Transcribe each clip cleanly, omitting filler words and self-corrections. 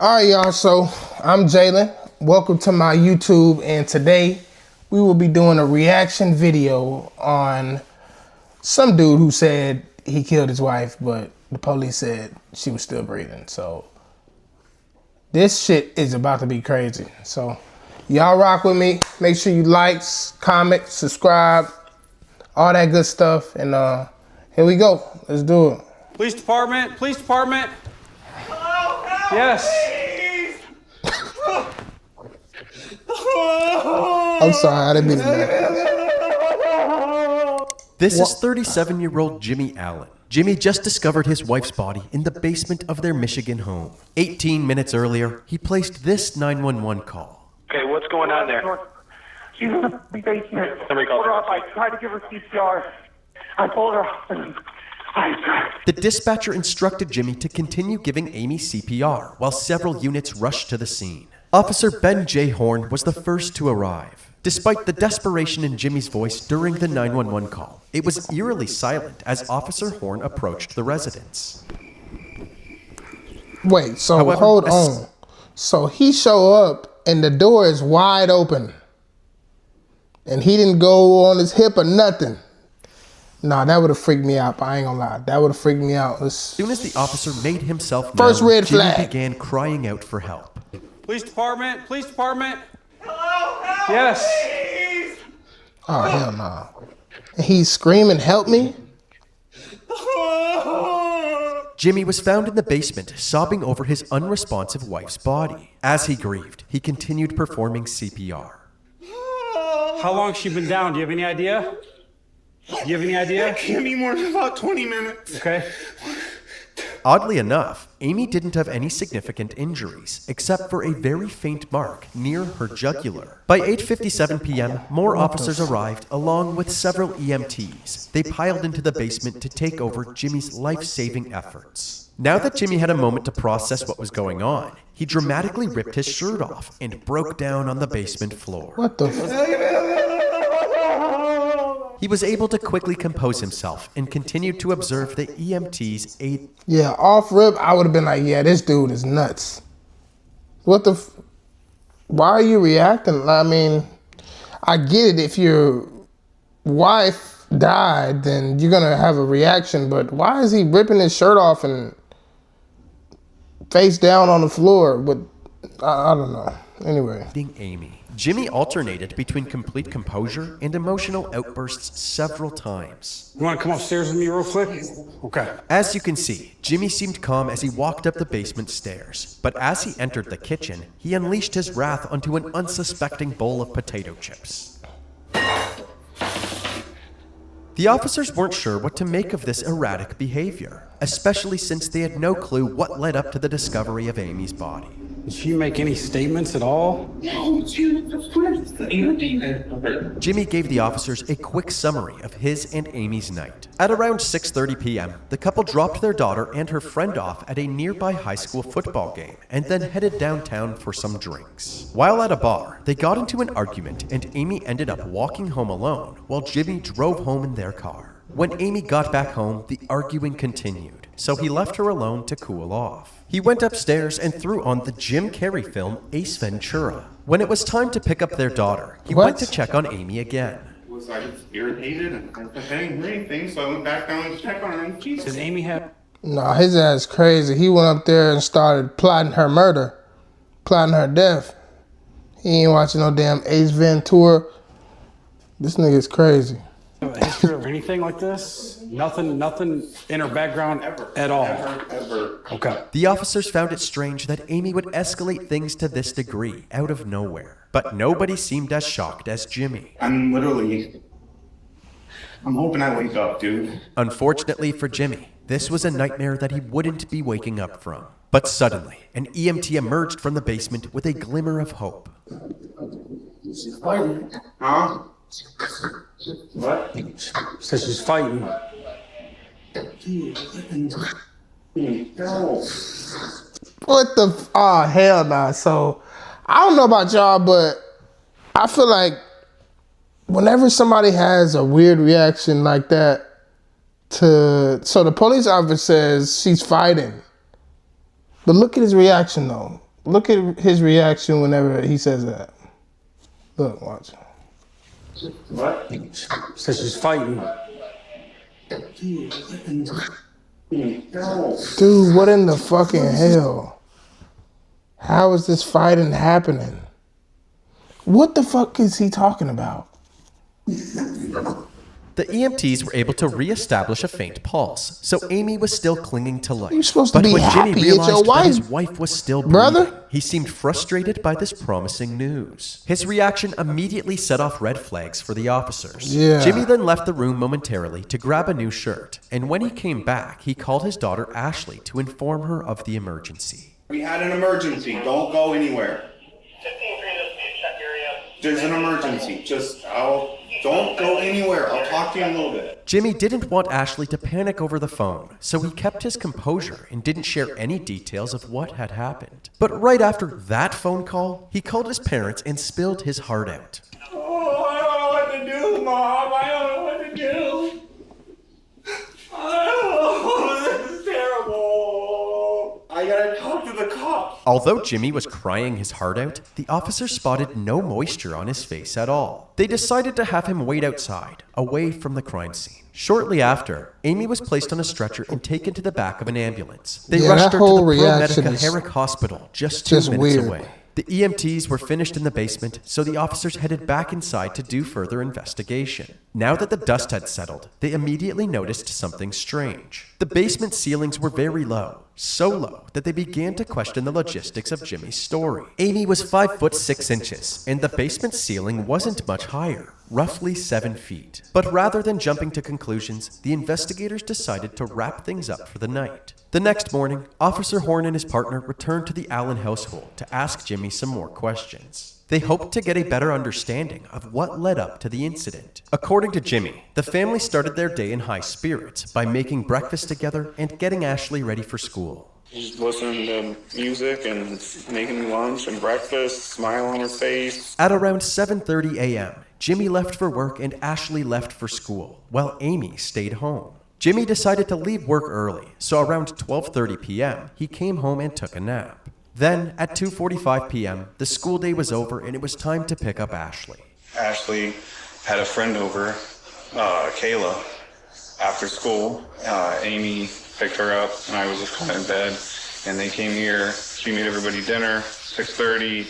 All right, y'all. So I'm Jalen. Welcome to my YouTube, and today we will be doing a reaction video on some dude who said he killed his wife, but the police said she was still breathing. So this shit is about to be crazy. So y'all rock with me. Make sure you like, comment, subscribe, all that good stuff. And here we go. Let's do it. Police department, police department. Hello, help, Yes. I'm sorry, I didn't mean to do that. This is 37-year-old Jimmy Allen. Jimmy just discovered his wife's body in the basement of their Michigan home. 18 minutes earlier, he placed this 911 call. Okay, what's going on there? She's in the basement. Somebody called Hold her up. I tried to give her CPR. I pulled her up. The dispatcher instructed Jimmy to continue giving Amy CPR while several units rushed to the scene. Officer Ben J. Horn was the first to arrive. Despite the desperation in Jimmy's voice during the 911 call, it was eerily silent as Officer Horn approached the residence. Wait, so However, hold on. So he show up and the door is wide open. And he didn't go on his hip or nothing. Nah, that would have freaked me out. I ain't gonna lie. That would have freaked me out. As soon as the officer made himself First known, red Jimmy flag. began crying out for help. Police department, police department. Hello, help, Yes. please. Oh, hell no. And he's screaming, help me? Jimmy was found in the basement, sobbing over his unresponsive wife's body. As he grieved, he continued performing CPR. How long she been down? Do you have any idea? Do you have any idea? Give me more than about 20 minutes. Okay. Oddly enough, Amy didn't have any significant injuries, except for a very faint mark near her jugular. By 8:57 p.m., more officers arrived, along with several EMTs. They piled into the basement to take over Jimmy's life-saving efforts. Now that Jimmy had a moment to process what was going on, he dramatically ripped his shirt off and broke down on the basement floor. What the He was able to quickly compose himself and continued to observe the EMT's aid. Yeah, off rip, I would have been like, yeah, this dude is nuts. What the why are you reacting? I mean, I get it. If your wife died, then you're gonna have a reaction, but why is he ripping his shirt off and face down on the floor with, I don't know. Anyway. Amy. Jimmy alternated between complete composure and emotional outbursts several times. You want to come upstairs with me real quick? Okay. As you can see, Jimmy seemed calm as he walked up the basement stairs, but as he entered the kitchen, he unleashed his wrath onto an unsuspecting bowl of potato chips. The officers weren't sure what to make of this erratic behavior, especially since they had no clue what led up to the discovery of Amy's body. Did she make any statements at all? Jimmy gave the officers a quick summary of his and Amy's night. At around 6:30 p.m., the couple dropped their daughter and her friend off at a nearby high school football game and then headed downtown for some drinks. While at a bar, they got into an argument and Amy ended up walking home alone while Jimmy drove home in their car. When Amy got back home, the arguing continued, so he left her alone to cool off. He went upstairs and threw on the Jim Carrey film Ace Ventura. When it was time to pick up their daughter, he went to check on Amy again. Was I just irritated and I didn't hear anything, so I went back down to check on her. And Jesus. Does Amy have? Nah, his ass crazy. He went up there and started plotting her murder, plotting her death. He ain't watching no damn Ace Ventura. This nigga's crazy. A history of anything like this? Nothing in her background at all. Ever. Okay. The officers found it strange that Amy would escalate things to this degree out of nowhere, but nobody seemed as shocked as Jimmy. I'm hoping I wake up, dude. Unfortunately for Jimmy, this was a nightmare that he wouldn't be waking up from. But suddenly, an EMT emerged from the basement with a glimmer of hope. Huh? What? Says she's fighting. No. What the? Oh, hell nah. So, I don't know about y'all, but I feel like whenever somebody has a weird reaction like that so the police officer says she's fighting. But look at his reaction though. Look at his reaction whenever he says that. Look, watch. What? Says she's fighting. Dude, what in the fucking hell? How is this fighting happening? What the fuck is he talking about? The EMTs were able to reestablish a faint pulse, so Amy was still clinging to life. You're supposed to But be when happy Jimmy it's your realized that his wife. wife was still Brother? breathing, he seemed frustrated by this promising news. His reaction immediately set off red flags for the officers. Yeah. Jimmy then left the room momentarily to grab a new shirt, and when he came back, he called his daughter Ashley to inform her of the emergency. We had an emergency. Don't go anywhere. There's an emergency. Don't go anywhere. I'll talk to you in a little bit. Jimmy didn't want Ashley to panic over the phone, so he kept his composure and didn't share any details of what had happened. But right after that phone call, he called his parents and spilled his heart out. Oh, I don't know what to do, Mom. I don't know what to do. Oh, this is terrible. I gotta talk to the cops. Although Jimmy was crying his heart out, the officers spotted no moisture on his face at all. They decided to have him wait outside, away from the crime scene. Shortly after, Amy was placed on a stretcher and taken to the back of an ambulance. They Yeah, rushed that her to whole the reaction ProMedica is Herrick Hospital, just 2 minutes weird. away. The EMTs were finished in the basement, so the officers headed back inside to do further investigation. Now that the dust had settled, they immediately noticed something strange. The basement ceilings were very low, so low that they began to question the logistics of Jimmy's story. Amy was 5 foot 6 inches, and the basement ceiling wasn't much higher, roughly 7 feet. But rather than jumping to conclusions, the investigators decided to wrap things up for the night. The next morning, Officer Horn and his partner returned to the Allen household to ask Jimmy some more questions. They hoped to get a better understanding of what led up to the incident. According to Jimmy, the family started their day in high spirits by making breakfast together and getting Ashley ready for school. Just listening to music and making lunch and breakfast, smile on his face. At around 7:30 a.m., Jimmy left for work and Ashley left for school, while Amy stayed home. Jimmy decided to leave work early, so around 12:30 p.m., he came home and took a nap. Then, at 2:45 p.m., the school day was over and it was time to pick up Ashley. Ashley had a friend over, Kayla, after school. Amy picked her up and I was just kind of in bed. And they came here, she made everybody dinner, 6:30.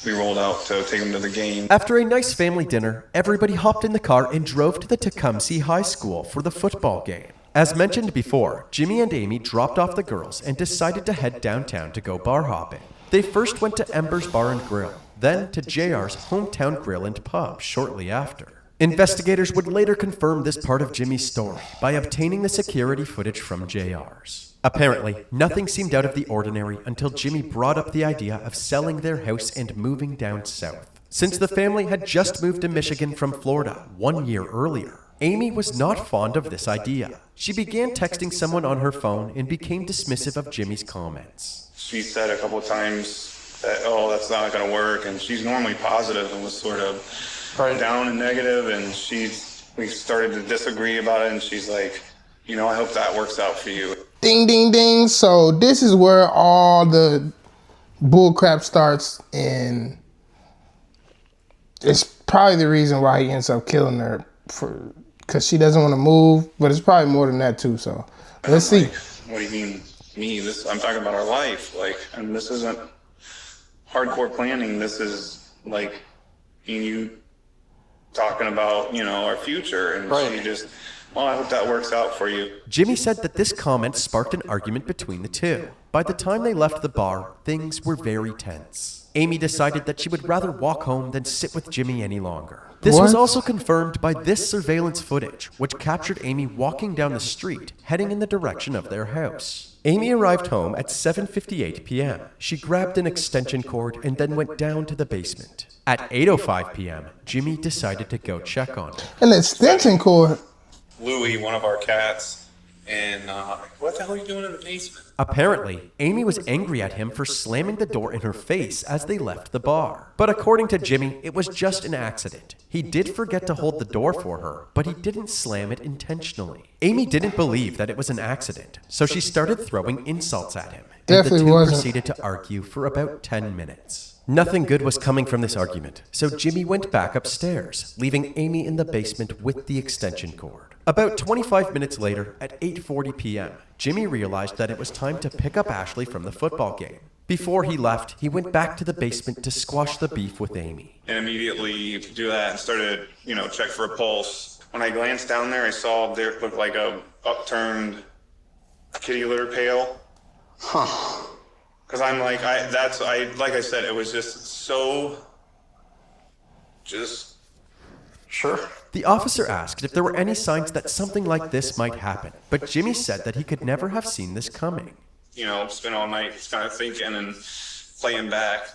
We rolled out to take them to the game. After a nice family dinner, everybody hopped in the car and drove to the Tecumseh High School for the football game. As mentioned before, Jimmy and Amy dropped off the girls and decided to head downtown to go bar hopping. They first went to Ember's Bar and Grill, then to JR's Hometown Grill and Pub shortly after. Investigators would later confirm this part of Jimmy's story by obtaining the security footage from JR's. Apparently, nothing seemed out of the ordinary until Jimmy brought up the idea of selling their house and moving down south. Since the family had just moved to Michigan from Florida 1 year earlier, Amy was not fond of this idea. She began texting someone on her phone and became dismissive of Jimmy's comments. She said a couple of times that, oh, that's not going to work. And she's normally positive and was sort of down and negative. And we started to disagree about it. And she's like, I hope that works out for you. Ding, ding, ding. So this is where all the bullcrap starts, and it's probably the reason why he ends up killing her, because she doesn't want to move, but it's probably more than that too. So let's see. What do you mean, me? I'm talking about our life. And this isn't hardcore planning. This is like you talking about, our future. And she just, well, I hope that works out for you. Jimmy said that this comment sparked an argument between the two. By the time they left the bar, things were very tense. Amy decided that she would rather walk home than sit with Jimmy any longer. This was also confirmed by this surveillance footage, which captured Amy walking down the street, heading in the direction of their house. Amy arrived home at 7:58 p.m. She grabbed an extension cord and then went down to the basement. At 8:05 p.m., Jimmy decided to go check on her. An extension cord. Louie, one of our cats, And what the hell are you doing in the basement? Apparently, Amy was angry at him for slamming the door in her face as they left the bar. But according to Jimmy, it was just an accident. He did forget to hold the door for her, but he didn't slam it intentionally. Amy didn't believe that it was an accident, so she started throwing insults at him. And the two proceeded to argue for about 10 minutes. Nothing good was coming from this argument, so Jimmy went back upstairs, leaving Amy in the basement with the extension cord. About 25 minutes later, at 8:40 p.m., Jimmy realized that it was time to pick up Ashley from the football game. Before he left, he went back to the basement to squash the beef with Amy. And immediately do that and started, check for a pulse. When I glanced down there, I saw there looked like a upturned kitty litter pail. Huh. Because I'm like, like I said, it was just Sure. The officer asked if there were any signs that something like this might happen, but Jimmy said that he could never have seen this coming. Spent all night kind of thinking and playing back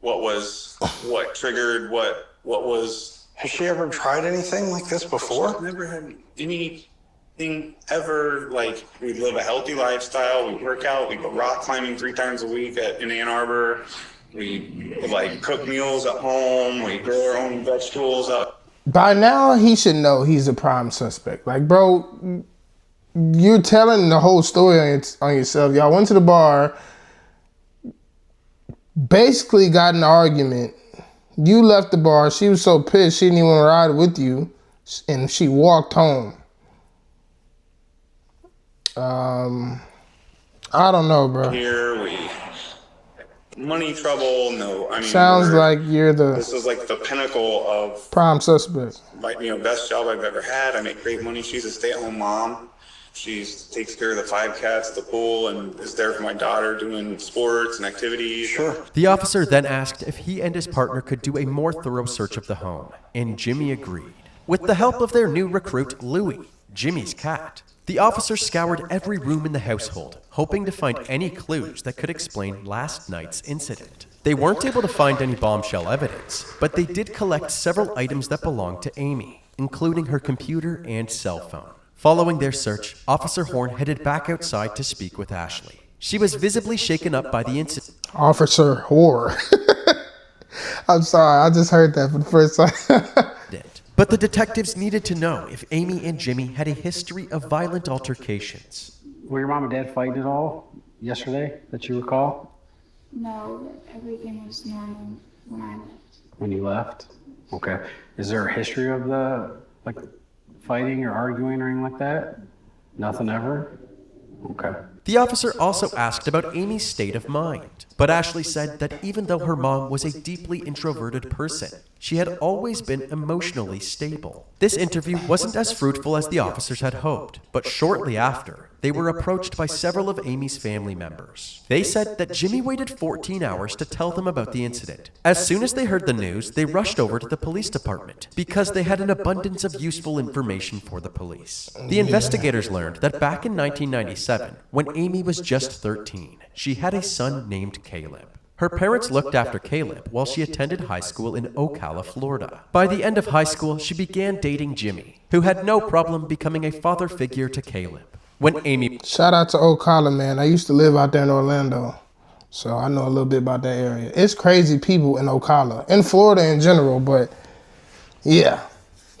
what triggered, what was. Has she ever tried anything like this before? I've never had anything ever, we live a healthy lifestyle, we work out, we go rock climbing 3 times a week in Ann Arbor, we cook meals at home, we grow our own vegetables up. By now, he should know he's a prime suspect. Bro, you're telling the whole story on yourself. Y'all went to the bar, basically got in an argument. You left the bar. She was so pissed she didn't even want to ride with you, and she walked home. I don't know, bro. Here money trouble, sounds like you're this was the pinnacle of prime suspect. Best job I've ever had. I make great money. She's a stay-at-home mom. She takes care of the 5 cats, the pool, and is there for my daughter doing sports and activities. Sure. The officer then asked if he and his partner could do a more thorough search of the home, and Jimmy agreed. With the help of their new recruit, Louie, Jimmy's cat, the officer scoured every room in the household, hoping to find any clues that could explain last night's incident. They weren't able to find any bombshell evidence, but they did collect several items that belonged to Amy, including her computer and cell phone. Following their search, Officer Horn headed back outside to speak with Ashley. She was visibly shaken up by the incident. Officer Horror. I'm sorry, I just heard that for the first time. But the detectives needed to know if Amy and Jimmy had a history of violent altercations. Were your mom and dad fighting at all yesterday that you recall? No, everything was normal when I left. When you left? Okay. Is there a history of the, fighting or arguing or anything like that? Nothing ever? Okay. The officer also asked about Amy's state of mind, but Ashley said that even though her mom was a deeply introverted person, she had always been emotionally stable. This interview wasn't as fruitful as the officers had hoped, but shortly after, they were approached by several of Amy's family members. They said that Jimmy waited 14 hours to tell them about the incident. As soon as they heard the news, they rushed over to the police department because they had an abundance of useful information for the police. The investigators learned that back in 1997, when Amy was just 13, she had a son named Caleb. Her parents looked after Caleb while she attended high school in Ocala, Florida. By the end of high school, she began dating Jimmy, who had no problem becoming a father figure to Caleb. When Amy... Shout out to Ocala, man. I used to live out there in Orlando, so I know a little bit about that area. It's crazy people in Ocala, in Florida in general, but yeah,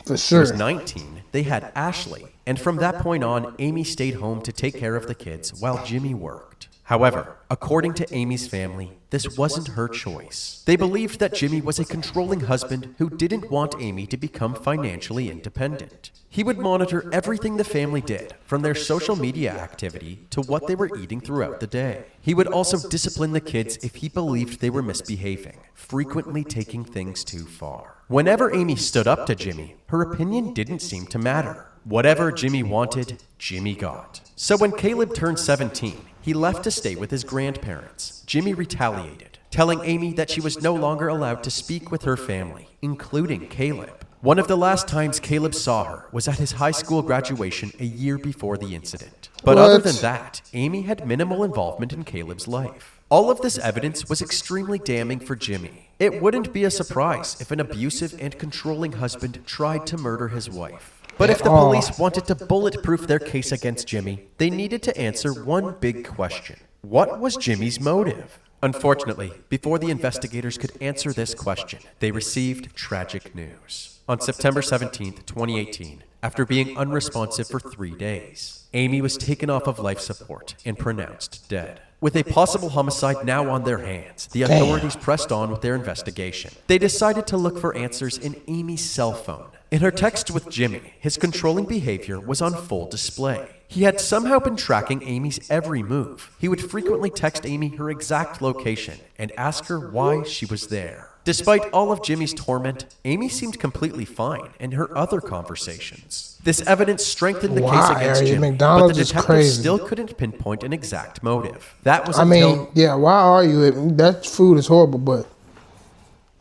for sure. Was 19, they had Ashley, and from that point on, Amy stayed home to take care of the kids while Jimmy worked. However, according to Amy's family, this wasn't her choice. They believed that Jimmy was a controlling husband who didn't want Amy to become financially independent. He would monitor everything the family did, from their social media activity to what they were eating throughout the day. He would also discipline the kids if he believed they were misbehaving, frequently taking things too far. Whenever Amy stood up to Jimmy, her opinion didn't seem to matter. Whatever Jimmy wanted, Jimmy got. So when Caleb turned 17, he left to stay with his grandparents. Jimmy retaliated, telling Amy that she was no longer allowed to speak with her family, including Caleb. One of the last times Caleb saw her was at his high school graduation a year before the incident. But other than that, Amy had minimal involvement in Caleb's life. All of this evidence was extremely damning for Jimmy. It wouldn't be a surprise if an abusive and controlling husband tried to murder his wife. But if the all. police wanted to bulletproof their case against Jimmy, they needed to answer one big question. What was Jimmy's motive? Unfortunately, before the investigators could answer this question, they received tragic news. On September 17th, 2018, after being unresponsive for 3 days, Amy was taken off of life support and pronounced dead. With a possible homicide now on their hands, the authorities pressed on with their investigation. They decided to look for answers in Amy's cell phone. In her texts with Jimmy, his controlling behavior was on full display. He had somehow been tracking Amy's every move. He would frequently text Amy her exact location and ask her why she was there. Despite all of Jimmy's torment, Amy seemed completely fine in her other conversations. This evidence strengthened the case Why against are you- Jimmy, McDonald's but the is detectives crazy. still couldn't pinpoint an exact motive. That was I until... mean, yeah, why are you? That food is horrible, but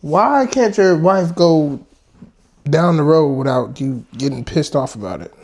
why can't your wife go down the road without you getting pissed off about it?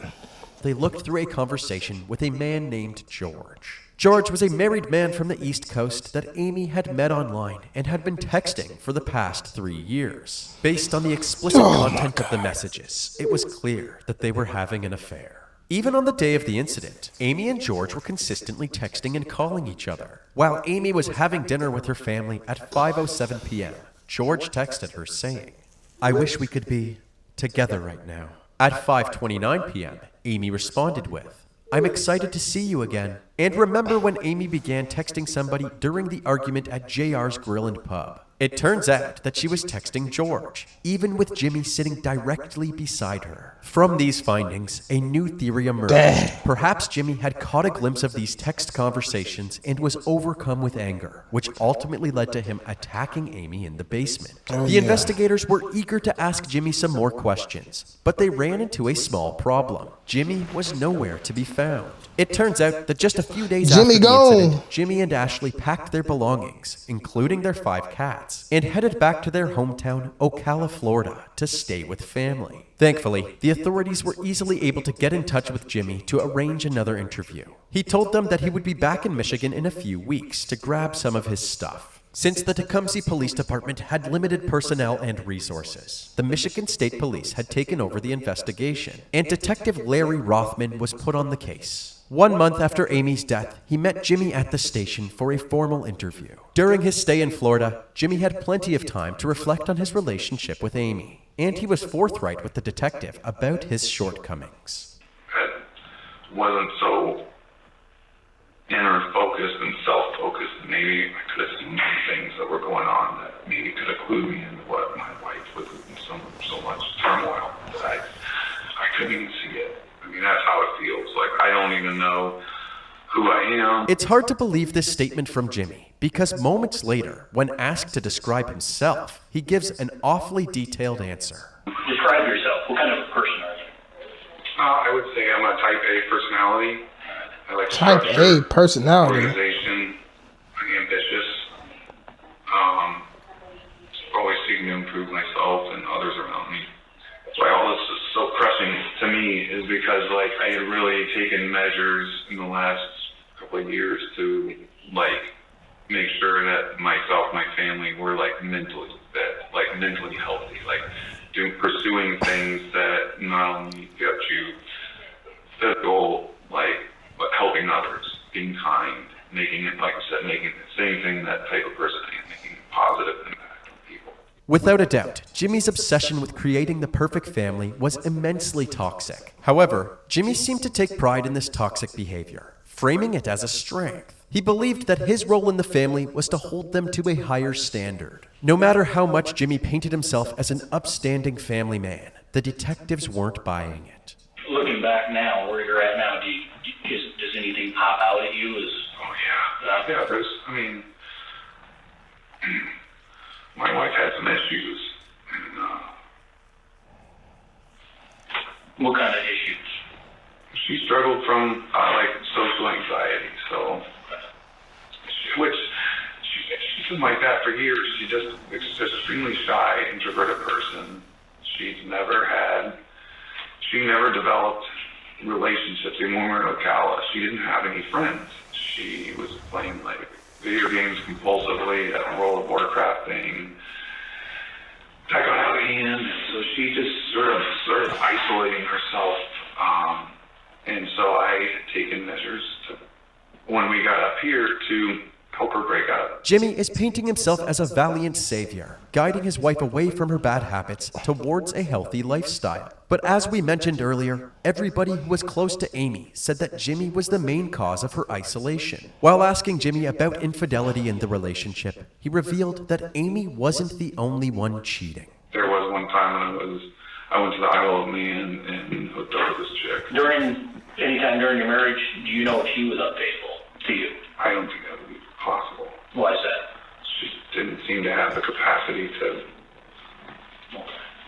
They looked through a conversation with a man named George. George was a married man from the East Coast that Amy had met online and had been texting for the past 3 years. Based on the explicit content of the messages, it was clear that they were having an affair. Even on the day of the incident, Amy and George were consistently texting and calling each other. While Amy was having dinner with her family at 5:07 p.m., George texted her saying, "I wish we could be together right now." At 5:29 p.m., Amy responded with, "I'm excited to see you again." And remember when Amy began texting somebody during the argument at JR's Grill and Pub? It turns out that she was texting George, even with Jimmy sitting directly beside her. From these findings, a new theory emerged. Dang. Perhaps Jimmy had caught a glimpse of these text conversations and was overcome with anger, which ultimately led to him attacking Amy in the basement. The investigators were eager to ask Jimmy some more questions, but they ran into a small problem. Jimmy was nowhere to be found. It turns out that just a few days Jimmy after the gone. incident, Jimmy and Ashley packed their belongings, including their 5 cats, and headed back to their hometown, Ocala, Florida, to stay with family. Thankfully, the authorities were easily able to get in touch with Jimmy to arrange another interview. He told them that he would be back in Michigan in a few weeks to grab some of his stuff. Since the Tecumseh Police Department had limited personnel and resources, the Michigan State Police had taken over the investigation, and Detective Larry Rothman was put on the case. 1 month after Amy's death, he met Jimmy at the station for a formal interview. During his stay in Florida, Jimmy had plenty of time to reflect on his relationship with Amy, and he was forthright with the detective about his shortcomings. I wasn't so inner focused and self-focused. Maybe I could have seen things that were going on that maybe could have clued me into what my wife was in so much turmoil that I couldn't even see it. I mean, that's how it feels. Like, I don't even know who I am. It's hard to believe this statement from Jimmy, because moments later, when asked to describe himself, he gives an awfully detailed answer. Describe yourself. What kind of a person are you? I would say I'm a type A personality. I like Type structure, A personality. organization. I'm ambitious. Always seeking to improve myself and others around me. That's why all this is so crushing to me, is because like I had really taken measures in the last couple of years to like make sure that myself, my family were like mentally fit, like mentally healthy, like pursuing things that not only get you physical, like, but helping others, being kind, making it, like I said, making the same thing, that type of person, making a positive impact on people. Without a doubt, Jimmy's obsession with creating the perfect family was immensely toxic. However, Jimmy seemed to take pride in this toxic behavior, framing it as a strength. He believed that his role in the family was to hold them to a higher standard. No matter how much Jimmy painted himself as an upstanding family man, the detectives weren't buying it. Looking back now, where you're at now, does anything pop out at you? Oh yeah, yeah. There's, I mean, my wife had some issues, and What kind of issues? she struggled from like social anxiety. So, she's been like that for years. She's just extremely shy, introverted person. She never developed relationships. Even when we were in Ocala, she didn't have any friends. She was playing like video games compulsively, that World of Warcraft thing. I got out of hand, and so she just sort of started isolating herself. And so I had taken measures when we got up here to help her break out. Jimmy is painting himself as a valiant savior, guiding his wife away from her bad habits towards a healthy lifestyle. But as we mentioned earlier, everybody who was close to Amy said that Jimmy was the main cause of her isolation. While asking Jimmy about infidelity in the relationship, he revealed that Amy wasn't the only one cheating. There was one time when I went to the Isle of Man and hooked up with this chick. Anytime during your marriage, do you know if she was unfaithful to you? I don't think that would be possible. Why is that? She didn't seem to have the capacity to,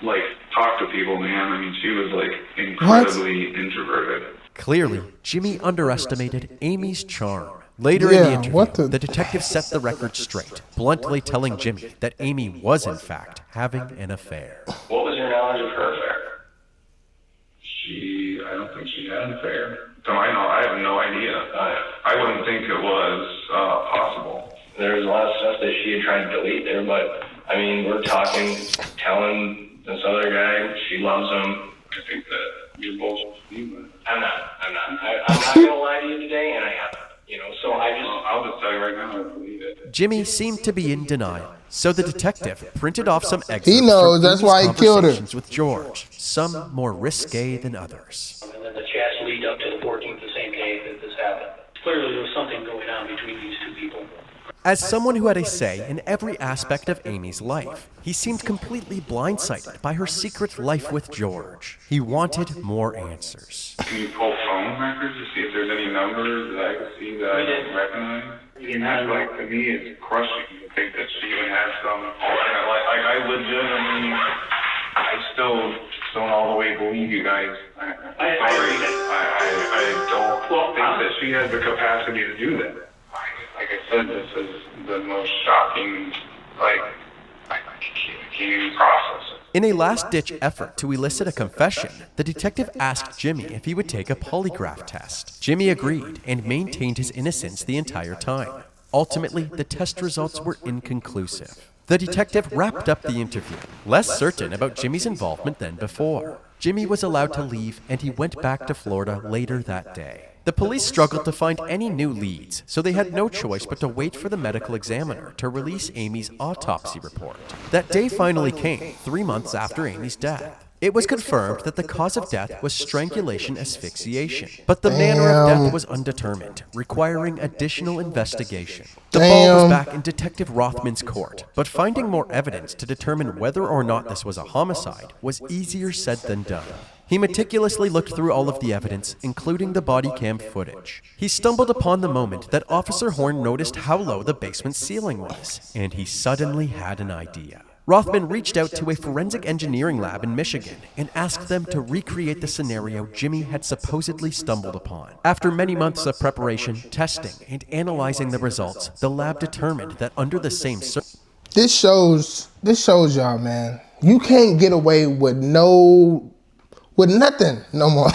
like, talk to people, man. I mean, she was, like, incredibly introverted. Clearly, Jimmy underestimated Amy's charm. Later in the interview, the detective set the record straight, bluntly telling Jimmy that Amy was, in fact, having an affair. What was your knowledge of her affair? I don't think she had an affair. To my knowledge, I have no idea. I wouldn't think it was possible. There was a lot of stuff that she had tried to delete there, but, I mean, we're talking, telling this other guy she loves him. I think that you're both human. I'm not going to lie to you today, and I haven't. So I'll just tell you right now, I believe it. Jimmy seemed to be in denial, so the detective printed off some excerpts He knows, from that's Amy's why he killed her. conversations with George, some more risque than others. And then the chats lead up to the 14th, the same day that this happened. Clearly there was something going on between these two people. As someone who had a say in every aspect of Amy's life, he seemed completely blindsided by her secret life with George. He wanted more answers. Can you pull phone records to see if there's any numbers that I can see that I don't recognize? And like, to me, it's crushing to think that she even has some. I legitimately, I still don't all the way believe you guys. I'm sorry. I don't think that she has the capacity to do that. Like I said, this is the most shocking, I can't even process it. In a last-ditch effort to elicit a confession, the detective asked Jimmy if he would take a polygraph test. Jimmy agreed and maintained his innocence the entire time. Ultimately, the test results were inconclusive. The detective wrapped up the interview, less certain about Jimmy's involvement than before. Jimmy was allowed to leave, and he went back to Florida later that day. The police struggled to find any new leads, so they had no choice but to wait for the medical examiner to release Amy's autopsy report. That day finally came, 3 months after Amy's death. It was confirmed that the cause of death was strangulation asphyxiation, but the manner of death was undetermined, requiring additional investigation. The ball was back in Detective Rothman's court, but finding more evidence to determine whether or not this was a homicide was easier said than done. He meticulously looked through all of the evidence, including the body cam footage. He stumbled upon the moment that Officer Horn noticed how low the basement ceiling was, and he suddenly had an idea. Rothman reached out to a forensic engineering lab in Michigan and asked them to recreate the scenario Jimmy had supposedly stumbled upon. After many months of preparation, testing, and analyzing the results, the lab determined that under the same This shows y'all, man. You can't get away with nothing no more.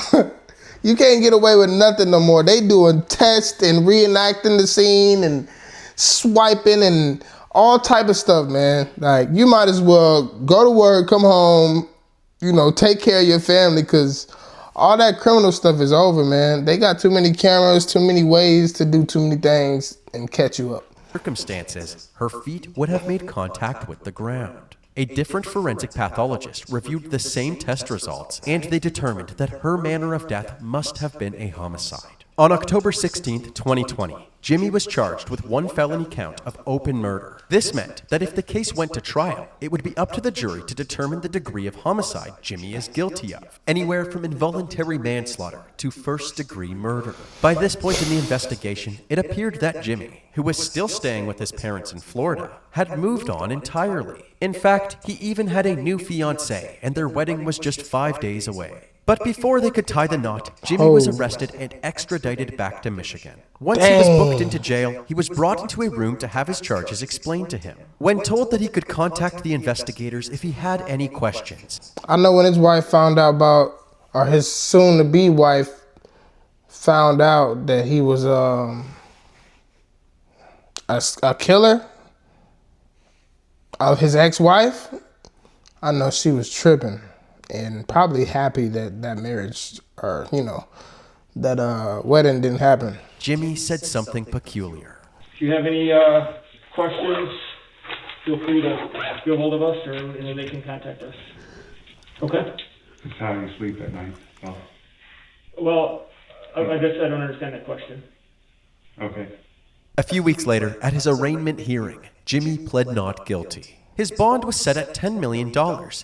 You can't get away with nothing no more. They doing tests and reenacting the scene and swiping and all type of stuff, man. Like, you might as well go to work, come home, take care of your family, because all that criminal stuff is over, man. They got too many cameras, too many ways to do too many things and catch you up. Circumstances, her feet would have made contact with the ground. A different forensic pathologist reviewed the same test results, and they determined that her manner of death must have been a homicide. On October 16, 2020, Jimmy was charged with 1 felony count of open murder. This meant that if the case went to trial, it would be up to the jury to determine the degree of homicide Jimmy is guilty of, anywhere from involuntary manslaughter to first-degree murder. By this point in the investigation, it appeared that Jimmy, who was still staying with his parents in Florida, had moved on entirely. In fact, he even had a new fiancée, and their wedding was just 5 days away. But before they could tie the knot, Jimmy was arrested and extradited back to Michigan. Once he was booked into jail, he was brought into a room to have his charges explained to him. When told that he could contact the investigators if he had any questions. I know when his wife found out or his soon-to-be wife found out that he was a killer of his ex-wife, I know she was tripping and probably happy that that marriage, or, you know, that wedding didn't happen. Jimmy said something peculiar. If you have any questions, feel free to get a hold of us, or they can contact us. Okay? It's how you sleep at night. Oh, Well, I guess I don't understand that question. okay. A few weeks later, at his arraignment hearing, Jimmy pled not guilty. His bond was set at $10 million,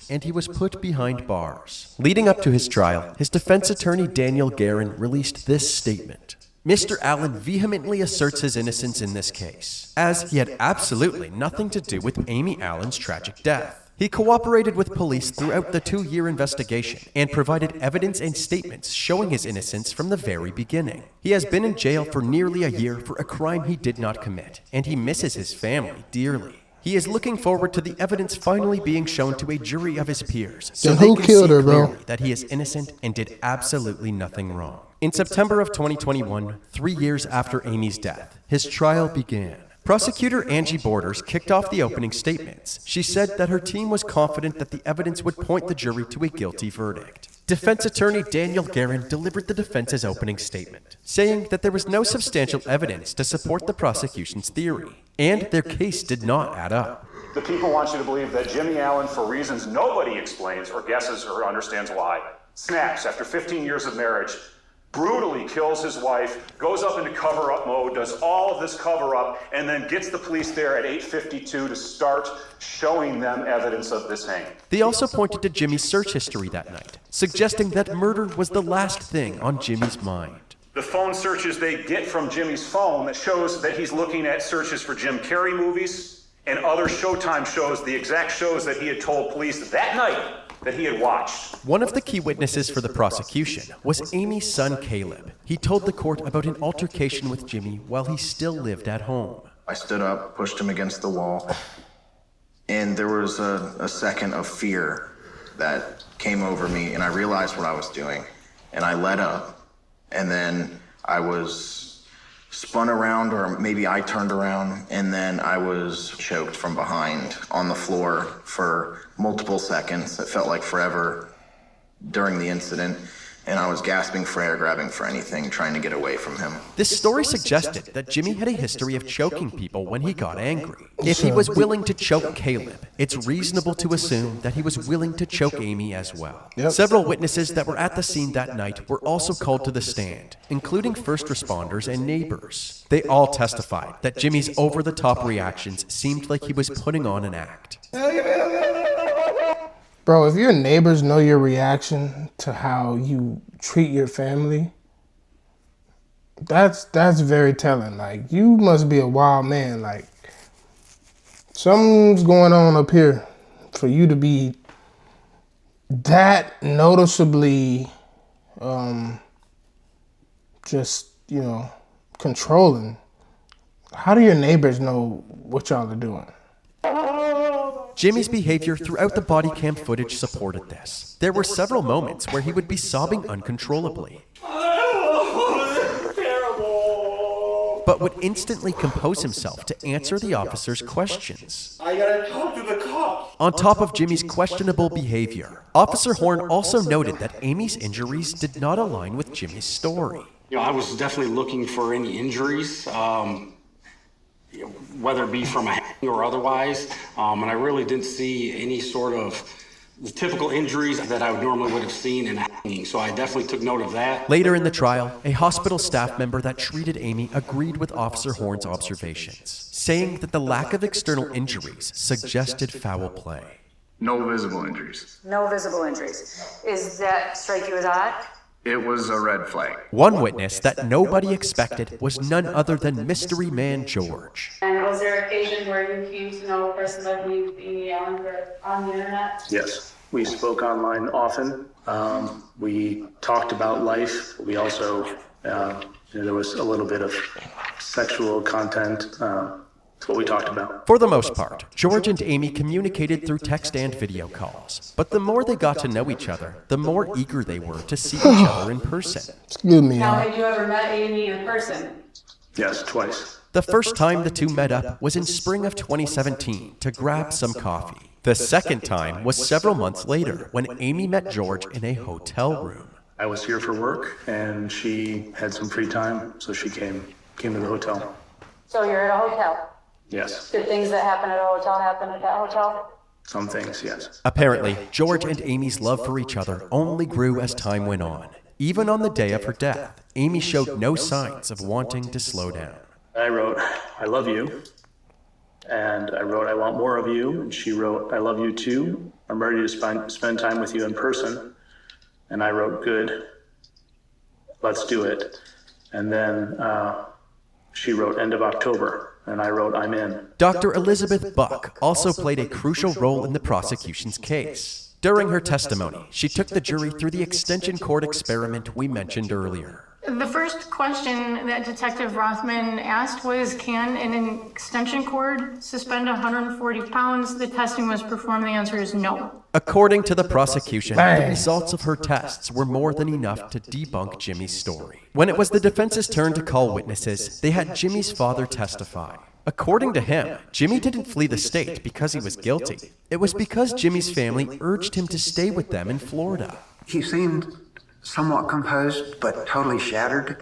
and he was put behind bars. Leading up to his trial, his defense attorney Daniel Guerin released this statement. Mr. Allen vehemently asserts his innocence in this case, as he had absolutely nothing to do with Amy Allen's tragic death. He cooperated with police throughout the 2-year investigation and provided evidence and statements showing his innocence from the very beginning. He has been in jail for nearly a year for a crime he did not commit, and he misses his family dearly. He is looking forward to the evidence finally being shown to a jury of his peers, so Then they who can killed see her, bro? clearly that he is innocent and did absolutely nothing wrong. In September of 2021, 3 years after Amy's death, his trial began. Prosecutor Angie Borders kicked off the opening statements. She said that her team was confident that the evidence would point the jury to a guilty verdict. Defense attorney Daniel Guerin delivered the defense's opening statement, saying that there was no substantial evidence to support the prosecution's theory, and their case did not add up. The people want you to believe that Jimmy Allen, for reasons nobody explains or guesses or understands why, snaps after 15 years of marriage, brutally kills his wife, goes up into cover-up mode, does all of this cover-up, and then gets the police there at 8:52 to start showing them evidence of this hanging. They also pointed to Jimmy's search history that night, suggesting that murder was the last thing on Jimmy's mind. The phone searches they get from Jimmy's phone that shows that he's looking at searches for Jim Carrey movies and other Showtime shows, the exact shows that he had told police that night that he had watched. One of the key witnesses for the prosecution was Amy's son Caleb. He told the court about an altercation with Jimmy while he still lived at home. I stood up, pushed him against the wall, and there was a second of fear that came over me, and I realized what I was doing, and I let up, and then I was spun around, or maybe I turned around, and then I was choked from behind on the floor for multiple seconds. It felt like forever during the incident, and I was gasping for air, grabbing for anything, trying to get away from him. This story suggested that Jimmy had a history of choking people when he got angry. If he was willing to choke Caleb, it's reasonable to assume that he was willing to choke Amy as well. Several witnesses that were at the scene that night were also called to the stand, including first responders and neighbors. They all testified that Jimmy's over-the-top reactions seemed like he was putting on an act. Bro, if your neighbors know your reaction to how you treat your family, that's very telling. Like, you must be a wild man. Like, something's going on up here for you to be that noticeably just, you know, controlling. How do your neighbors know what y'all are doing? Jimmy's behavior throughout the body cam footage supported this. There were several moments where he would be sobbing uncontrollably, but would instantly compose himself to answer the officer's questions. I gotta talk to the cops. On top of Jimmy's questionable behavior, Officer Horn also noted that Amy's injuries did not align with Jimmy's story. You know, I was definitely looking for any injuries, whether it be from a hang or otherwise, and I really didn't see any sort of the typical injuries that I normally would have seen in a hanging, so I definitely took note of that. Later in the trial, a hospital staff member that treated Amy agreed with Officer Horn's observations, saying that the lack of external injuries suggested foul play. No visible injuries. No visible injuries. Is that strike you as odd? It was a red flag. One witness that nobody expected was none other than Mystery Man George. And was there an occasion where you came to know a person like Amy Allen on the internet? Yes, we spoke online often. We talked about life. We also, there was a little bit of sexual content. That's what we talked about. For the most part, George and Amy communicated through text and video calls. But the more they got to know each other, the more eager they were to see each other in person. Excuse me. Now, have you ever met Amy in person? Yes, twice. The first time the two met up was in spring of 2017 to grab some coffee. The second time was several months later when Amy met George in a hotel room. I was here for work, and she had some free time, so she came to the hotel. So you're at a hotel? Yes. Did things that happen at a hotel happen at that hotel? Some things, yes. Apparently, George and Amy's love for each other only grew as time went on. Even on the day of her death, Amy showed no signs of wanting to slow down. I wrote, "I love you." And I wrote, "I want more of you." And she wrote, "I love you too. I'm ready to spend time with you in person." And I wrote, "Good. Let's do it." And then she wrote, "End of October." And I wrote, "I'm in." Dr. Elizabeth Buck also played a crucial role in the prosecution's case. During her testimony, she took the jury through the extension cord experiment we mentioned earlier. The first question that Detective Rothman asked was, can an extension cord suspend 140 pounds? The testing was performed. The answer is no. According to the prosecution, the results of her tests were more than enough to debunk Jimmy's story. When it was the defense's turn to call witnesses, they had Jimmy's father testify. According to him, Jimmy didn't flee the state because he was guilty. It was because Jimmy's family urged him to stay with them in Florida. He seemed somewhat composed, but totally shattered,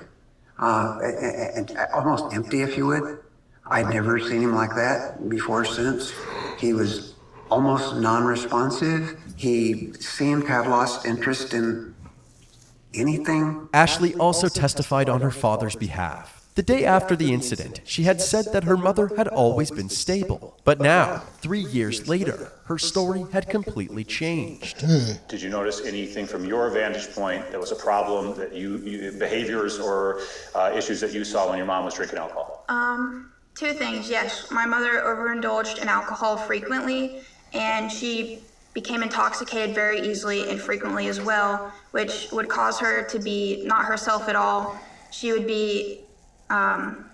and almost empty, if you would. I'd never seen him like that before or since. He was almost non-responsive. He seemed to have lost interest in anything. Ashley also testified on her father's behalf. The day after the incident, she had said that her mother had always been stable. But now, 3 years later, her story had completely changed. Did you notice anything from your vantage point that was a problem that behaviors or issues that you saw when your mom was drinking alcohol? Two things, yes. My mother overindulged in alcohol frequently, and she became intoxicated very easily and frequently as well, which would cause her to be not herself at all. She would be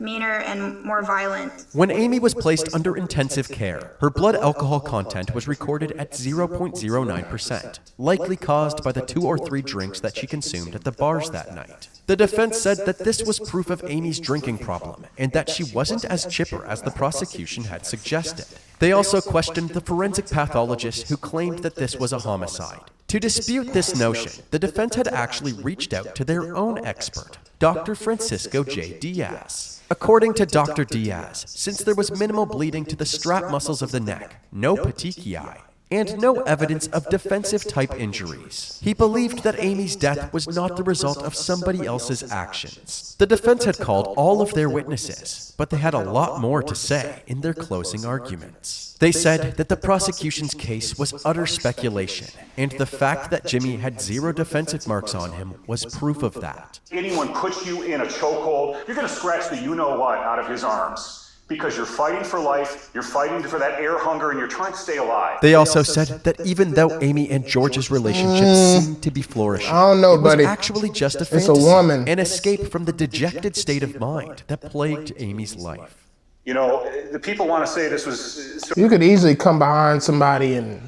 meaner and more violent. When Amy was placed under intensive care, her blood alcohol content was recorded at 0.09%, likely caused by the 2 or 3 drinks that she consumed at the bars that night. The defense said that this was proof of Amy's drinking problem and that she wasn't as chipper as the prosecution had suggested. They also questioned the forensic pathologist who claimed that this was a homicide. To dispute this notion, the defense had actually reached out to their own expert, Dr. Francisco J. Diaz. According to Dr. Diaz, since there was minimal bleeding to the strap muscles of the neck, no petechiae, and no evidence of defensive-type injuries, he believed that Amy's death was not the result of somebody else's actions. The defense had called all of their witnesses, but they had a lot more to say in their closing arguments. They said that the prosecution's case was utter speculation, and the fact that Jimmy had 0 defensive marks on him was proof of that. Anyone puts you in a chokehold, you're going to scratch the you-know-what out of his arms. Because you're fighting for life, you're fighting for that air hunger, and you're trying to stay alive. They also said that even though Amy and George's relationship seemed to be flourishing, I don't know, it was buddy. actually just a It's fantasy, a woman. an escape from the dejected state of mind that plagued Amy's life. You know, the people want to say this was... You could easily come behind somebody and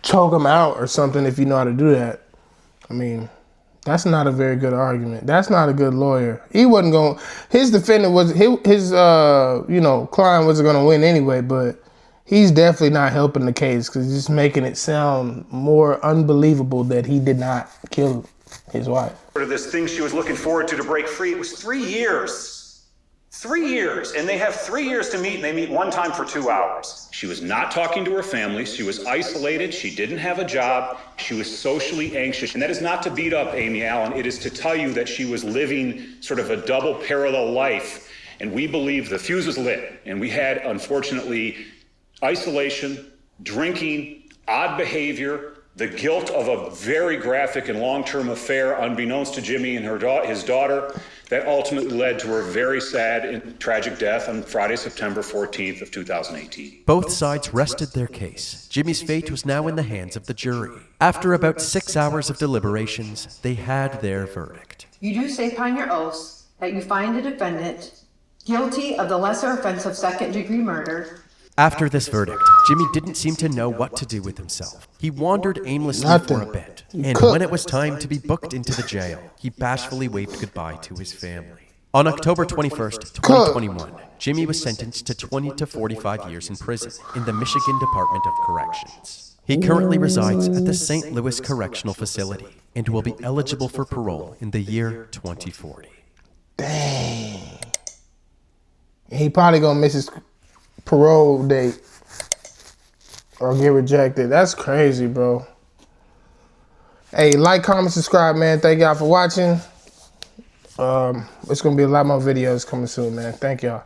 choke them out or something if you know how to do that. I mean, that's not a very good argument. That's not a good lawyer. He wasn't going. His defendant was his client wasn't going to win anyway. But he's definitely not helping the case because he's just making it sound more unbelievable that he did not kill his wife. This thing she was looking forward to break free. It was 3 years. 3 years, and they have 3 years to meet, and they meet one time for 2 hours. She was not talking to her family. She was isolated. She didn't have a job. She was socially anxious. And that is not to beat up Amy Allen. It is to tell you that she was living sort of a double parallel life. And we believe the fuse was lit. And we had, unfortunately, isolation, drinking, odd behavior, the guilt of a very graphic and long-term affair unbeknownst to Jimmy and his daughter. That ultimately led to her very sad and tragic death on Friday, September 14th of 2018. Both sides rested their case. Jimmy's fate was now in the hands of the jury. After about 6 hours of deliberations, they had their verdict. You do say upon your oaths that you find the defendant guilty of the lesser offense of second-degree murder. After this verdict, Jimmy didn't seem to know what to do with himself. He wandered aimlessly for a bit, and when it was time to be booked into the jail, he bashfully waved goodbye to his family. On October 21st, 2021, Jimmy was sentenced to 20 to 45 years in prison in the Michigan Department of Corrections. He currently resides at the St. Louis Correctional Facility and will be eligible for parole in the year 2040. Dang. He probably gonna miss his parole date or get rejected. That's crazy, bro. Hey, like, comment, subscribe, man. Thank y'all for watching. It's gonna be a lot more videos coming soon, man. Thank y'all.